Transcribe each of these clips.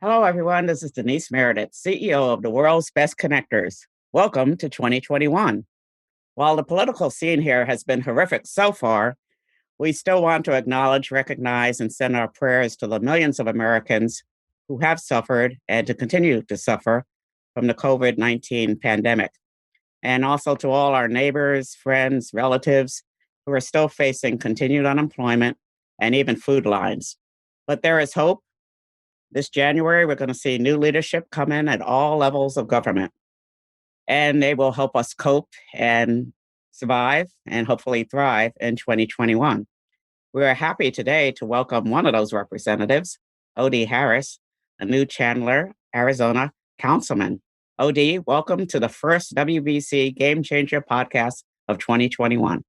Hello, everyone. This is Denise Meridith, CEO of the world's best connectors. Welcome to 2021. While the political scene here has been horrific so far, we still want to acknowledge, recognize, and send our prayers to the millions of Americans who have suffered and to continue to suffer from the COVID-19 pandemic, and also to all our neighbors, friends, relatives who are still facing continued unemployment and even food lines. But there is hope. This January, we're going to see new leadership come in at all levels of government, and they will help us cope and survive and hopefully thrive in 2021. We are happy today to welcome one of those representatives, O.D. Harris, a new Chandler, Arizona councilman. O.D., welcome to the first WBC Game Changer podcast of 2021.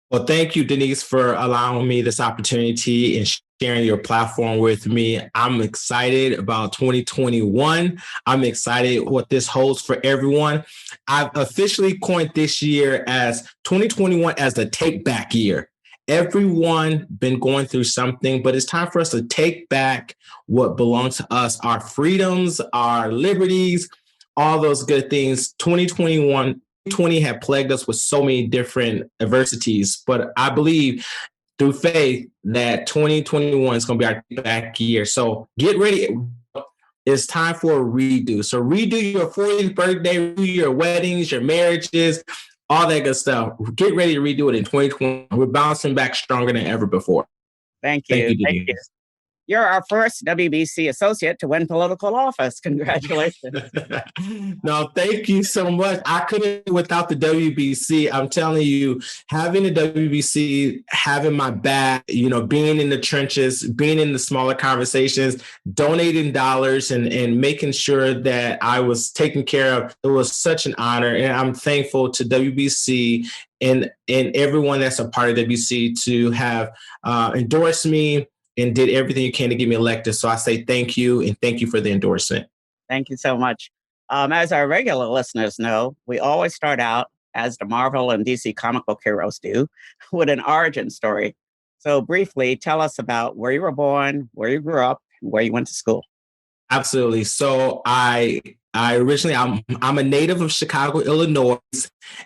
Well, thank you, Denise, for allowing me this opportunity and sharing your platform with me. I'm excited about 2021. I'm excited what this holds for everyone. I've officially coined this year as 2021 as the take back year. Everyone been going through something, but it's time for us to take back what belongs to us, our freedoms, our liberties, all those good things. 2020 had plagued us with so many different adversities, but I believe through faith that 2021 is going to be our back year. So get ready. It's time for a redo. So redo your 40th birthday, redo your weddings, your marriages, all that good stuff. Get ready to redo it in 2020. We're bouncing back stronger than ever before. Thank you. Thank you. You're our first WBC associate to win political office. Congratulations. No, thank you so much. I couldn't without the WBC. I'm telling you, having the WBC, having my back, being in the trenches, being in the smaller conversations, donating dollars and making sure that I was taken care of. It was such an honor. And I'm thankful to WBC and everyone that's a part of WBC to have endorsed me and did everything you can to get me elected. So I say thank you, and thank you for the endorsement. Thank you so much. As our regular listeners know, we always start out, as the Marvel and DC comic book heroes do, with an origin story. So briefly, tell us about where you were born, where you grew up, and where you went to school. Absolutely. So I originally, I'm a native of Chicago, Illinois.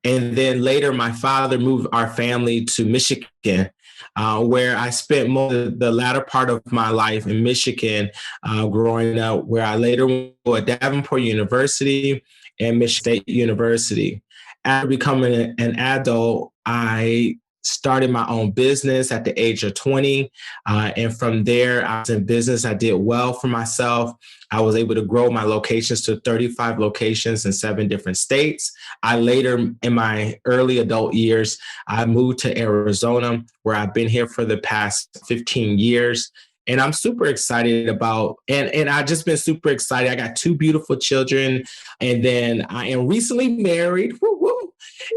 And then later, my father moved our family to Michigan, where I spent most of the latter part of my life in Michigan, growing up, where I later went to Davenport University and Michigan State University. After becoming an adult, I started my own business at the age of 20. And from there, I was in business. I did well for myself. I was able to grow my locations to 35 locations in 7 different states. I later, in my early adult years, I moved to Arizona, where I've been here for the past 15 years. And I'm super excited about, and I've just been super excited. I got 2 beautiful children, and then I am recently married. Woo, woo.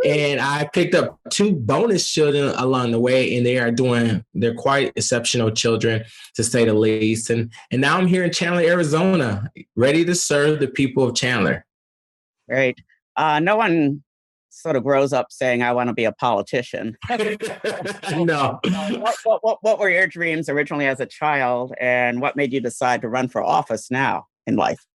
And I picked up 2 bonus children along the way, and they're quite exceptional children, to say the least. And now I'm here in Chandler, Arizona, ready to serve the people of Chandler. Great. No one sort of grows up saying, I want to be a politician. No. What were your dreams originally as a child, and what made you decide to run for office now in life?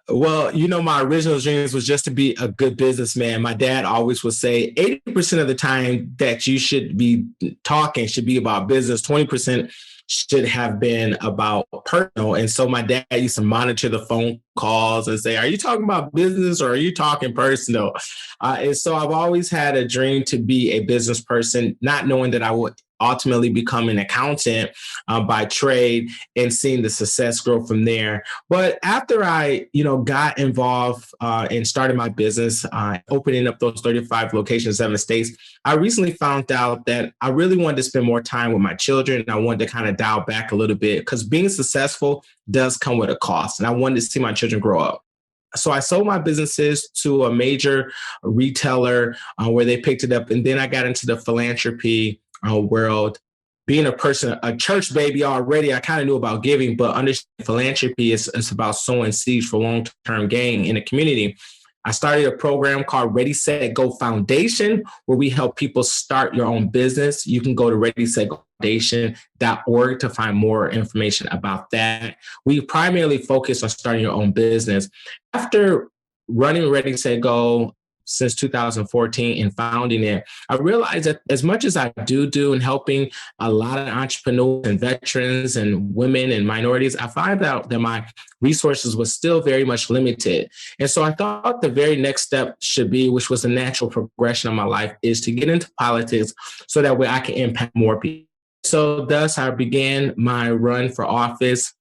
Well, my original dreams was just to be a good businessman. My dad always would say 80% of the time that you should be talking should be about business. 20% should have been about personal. And so my dad used to monitor the phone calls and say, are you talking about business or are you talking personal? And so I've always had a dream to be a business person, not knowing that I would ultimately become an accountant by trade, and seeing the success grow from there. But after I, got involved and started my business, opening up those 35 locations, 7 states, I recently found out that I really wanted to spend more time with my children. I wanted to kind of dial back a little bit, because being successful does come with a cost. And I wanted to see my children grow up. So I sold my businesses to a major retailer where they picked it up. And then I got into the philanthropy world. Being a church baby already, I kind of knew about giving, but understanding philanthropy is about sowing seeds for long-term gain in the community. I started a program called Ready, Set, Go Foundation, where we help people start your own business. You can go to readysetgofoundation.org to find more information about that. We primarily focus on starting your own business. After running Ready, Set, Go since 2014 and founding it, I realized that as much as I do in helping a lot of entrepreneurs and veterans and women and minorities, I find out that my resources was still very much limited. And so I thought the very next step should be, which was a natural progression of my life, is to get into politics so that way I can impact more people. So thus I began my run for office.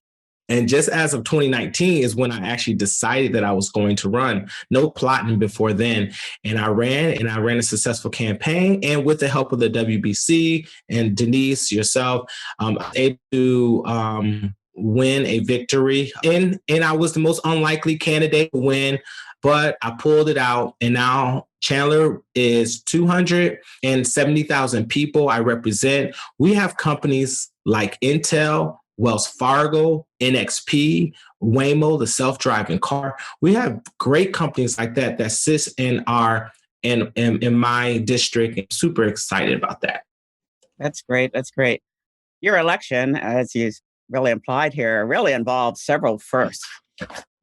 And just as of 2019 is when I actually decided that I was going to run. No plotting before then. And I ran a successful campaign. And with the help of the WBC and Denise, yourself, I was able to win a victory. And I was the most unlikely candidate to win, but I pulled it out. And now Chandler is 270,000 people I represent. We have companies like Intel, Wells Fargo, NXP, Waymo, the self-driving car. We have great companies like that that sit in my district. I'm super excited about that. That's great. That's great. Your election, as you really implied here, really involved several firsts.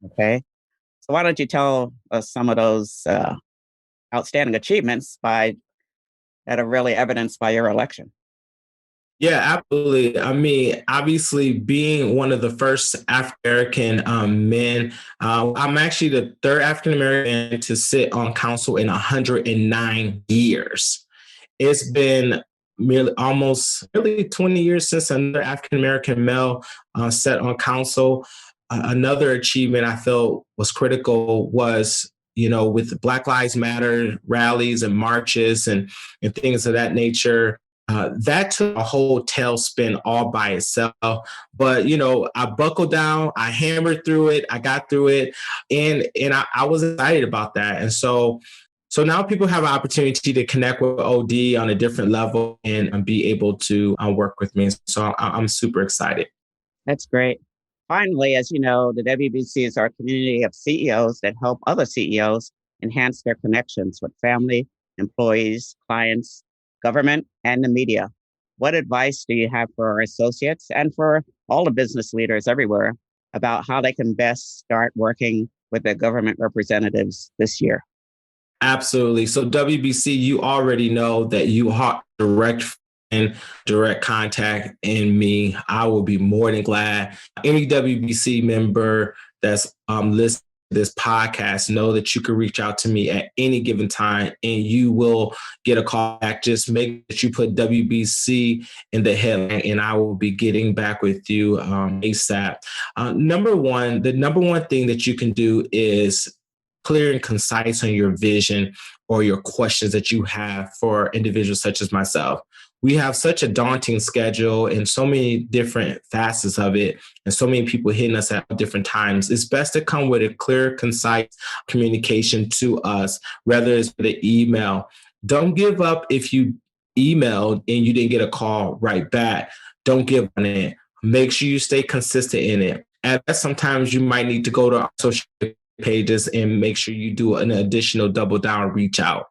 Okay. So why don't you tell us some of those outstanding achievements that are really evidenced by your election? Yeah, absolutely. I mean, obviously, being one of the first African-American men, I'm actually the third African-American to sit on council in 109 years. It's been almost 20 years since another African-American male sat on council. Another achievement I felt was critical was, with Black Lives Matter rallies and marches and things of that nature. That took a whole tailspin all by itself. But, I buckled down, I hammered through it, I got through it, and I was excited about that. And so now people have an opportunity to connect with OD on a different level and be able to work with me. So I'm super excited. That's great. Finally, as you know, the WBCs are a community of CEOs that help other CEOs enhance their connections with family, employees, clients, government, and the media. What advice do you have for our associates and for all the business leaders everywhere about how they can best start working with their government representatives this year? Absolutely. So WBC, you already know that you have direct contact in me. I will be more than glad. Any WBC member that's listening this podcast, know that you can reach out to me at any given time and you will get a call back. Just make that you put WBC in the headline and I will be getting back with you ASAP. The number one thing that you can do is clear and concise on your vision or your questions that you have for individuals such as myself. We have such a daunting schedule and so many different facets of it and so many people hitting us at different times. It's best to come with a clear, concise communication to us, whether it's with an email. Don't give up if you emailed and you didn't get a call right back. Don't give on it. Make sure you stay consistent in it. And sometimes you might need to go to our social pages and make sure you do an additional double down reach out.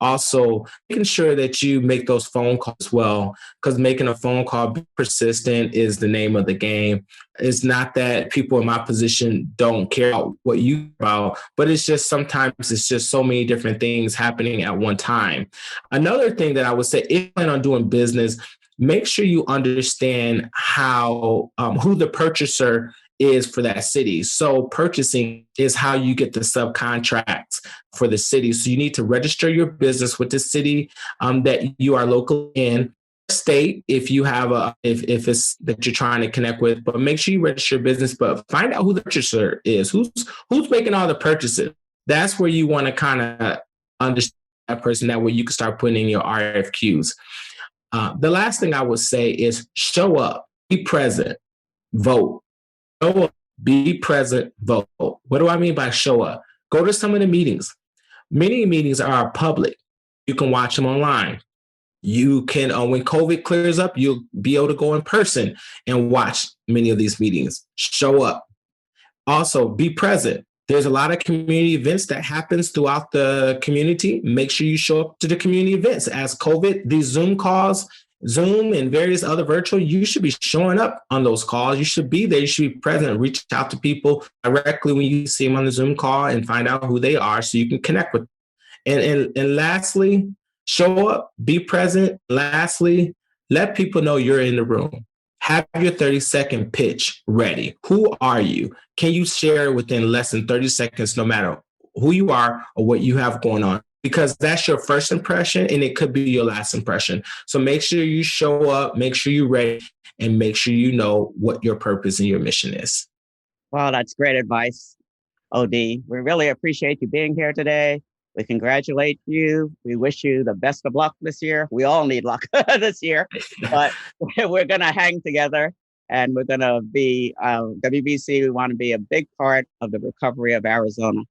Also, making sure that you make those phone calls well, because making a phone call persistent is the name of the game. It's not that people in my position don't care about what you about, but it's just sometimes it's just so many different things happening at one time. Another thing that I would say, if you plan on doing business, make sure you understand how who the purchaser is for that city. So purchasing is how you get the subcontracts for the city. So you need to register your business with the city that you are local in. State if you have if it's that you're trying to connect with, but make sure you register your business, but find out who the purchaser is, who's making all the purchases. That's where you want to kind of understand that person. That way you can start putting in your RFQs. The last thing I would say is show up, be present, vote. Show up, be present, vote. What do I mean by show up? Go to some of the meetings. Many meetings are public. You can watch them online. You can, when COVID clears up, you'll be able to go in person and watch many of these meetings. Show up. Also, be present. There's a lot of community events that happens throughout the community. Make sure you show up to the community events. As COVID, these Zoom calls, Zoom and various other virtual, you should be showing up on those calls. You should be there. You should be present. Reach out to people directly when you see them on the Zoom call and find out who they are so you can connect with them. And lastly, show up, be present. Lastly, let people know you're in the room. Have your 30-second pitch ready. Who are you? Can you share within less than 30 seconds, no matter who you are or what you have going on? Because that's your first impression and it could be your last impression. So make sure you show up, make sure you're ready, and make sure you know what your purpose and your mission is. Well, that's great advice, OD. We really appreciate you being here today. We congratulate you. We wish you the best of luck this year. We all need luck this year, but we're going to hang together and we're going to be WBC. We want to be a big part of the recovery of Arizona.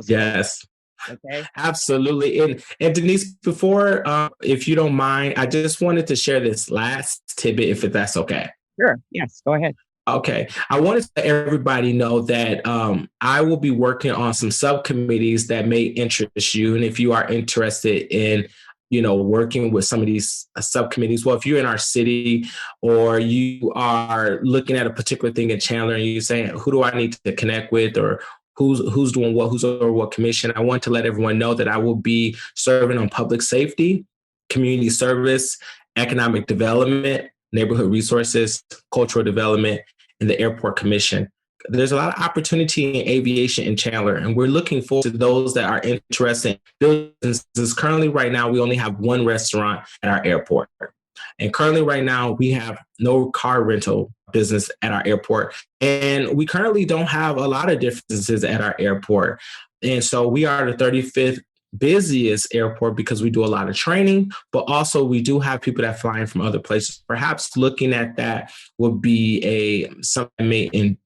Yes. Okay. Absolutely. And Denise, before, if you don't mind, I just wanted to share this last tidbit, if that's okay. Sure. Yes. Go ahead. Okay. I wanted to let everybody know that I will be working on some subcommittees that may interest you. And if you are interested in, working with some of these subcommittees, well, if you're in our city or you are looking at a particular thing in Chandler and you're saying, who do I need to connect with, or who's doing what, who's over what commission, I want to let everyone know that I will be serving on public safety, community service, economic development, neighborhood resources, cultural development, and the airport commission. There's a lot of opportunity in aviation in Chandler, and we're looking forward to those that are interested in building businesses. Currently, right now, we only have one restaurant at our airport. And currently, right now, we have no car rental business at our airport. And we currently don't have a lot of different businesses at our airport. And so we are the 35th busiest airport because we do a lot of training, but also we do have people that fly in from other places. Perhaps looking at that would be something that may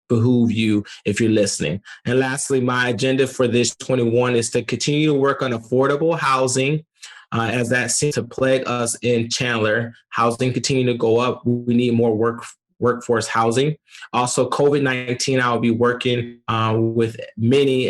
behoove you if you're listening. And lastly, my agenda for this 21 is to continue to work on affordable housing, as that seems to plague us in Chandler. Housing continue to go up. We need more workforce housing. Also, COVID-19, I'll be working with as many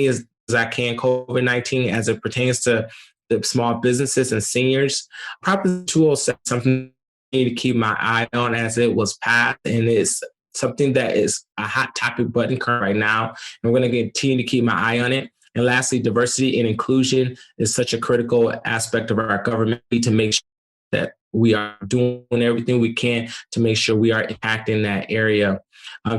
as I can, COVID-19 as it pertains to the small businesses and seniors. Proposition 207, something I need to keep my eye on as it was passed, and it's something that is a hot topic button current right now. And we're going to continue to keep my eye on it. And lastly, diversity and inclusion is such a critical aspect of our government. We need to make sure that we are doing everything we can to make sure we are impacting that area.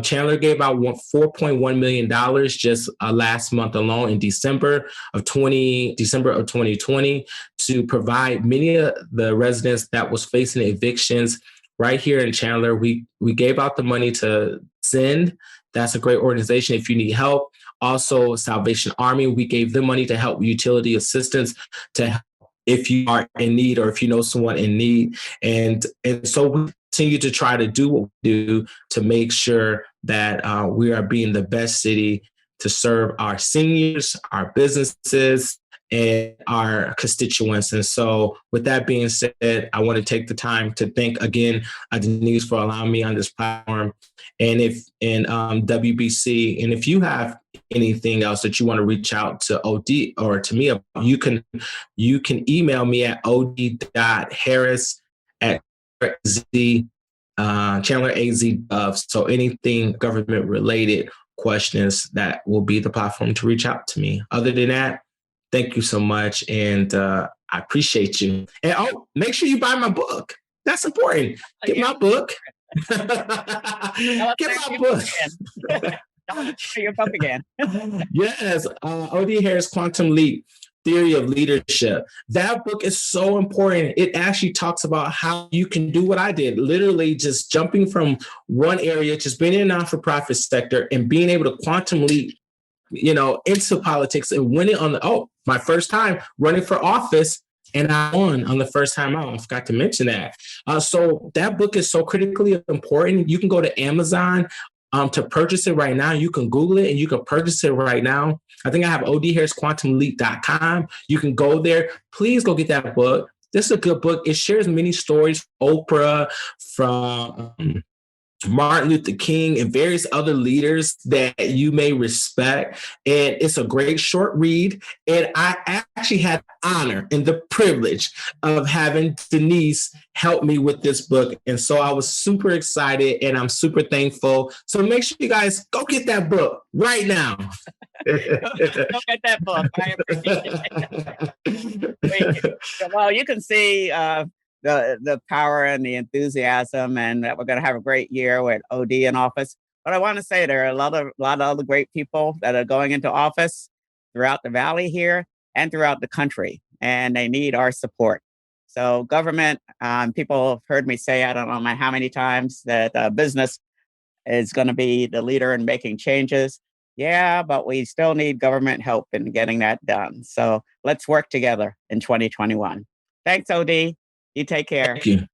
Chandler gave out $4.1 million just last month alone in December of 2020 to provide many of the residents that was facing evictions right here in Chandler. We gave out the money to Send. That's a great organization if you need help. Also, Salvation Army, we gave them money to help with utility assistance to help if you are in need or if you know someone in need. And so we continue to try to do what we do to make sure that we are being the best city to serve our seniors, our businesses, and our constituents. And so with that being said, I want to take the time to thank again Denise for allowing me on this platform. And WBC, and if you have anything else that you want to reach out to OD or to me, you can email me at od.harris@chandleraz.gov. So anything government related questions, that will be the platform to reach out to me. Other than that, thank you so much. And I appreciate you. And make sure you buy my book. That's important. Get my book. Get my book. Your book again. Yes. O.D. Harris, Quantum Leap, Theory of Leadership. That book is so important. It actually talks about how you can do what I did, literally just jumping from one area, just being in the not-for-profit sector and being able to quantum leap into politics and winning on my first time running for office, and I won on the first time out. I forgot to mention that. So that book is so critically important. You can go to Amazon to purchase it right now. You can Google it and you can purchase it right now. I think I have odharrisquantumleap.com. You can go there. Please go get that book. This is a good book. It shares many stories from Oprah, from Martin Luther King, and various other leaders that you may respect. And it's a great short read. And I actually had the honor and the privilege of having Denise help me with this book. And so I was super excited and I'm super thankful. So make sure you guys go get that book right now. Go get that book. I appreciate it. Well, you can see the power and the enthusiasm, and that we're going to have a great year with OD in office. But I want to say there are a lot of other great people that are going into office throughout the valley here and throughout the country, and they need our support. So government, people have heard me say, I don't know how many times, that business is going to be the leader in making changes. Yeah, but we still need government help in getting that done. So let's work together in 2021. Thanks, OD. You take care. Thank you.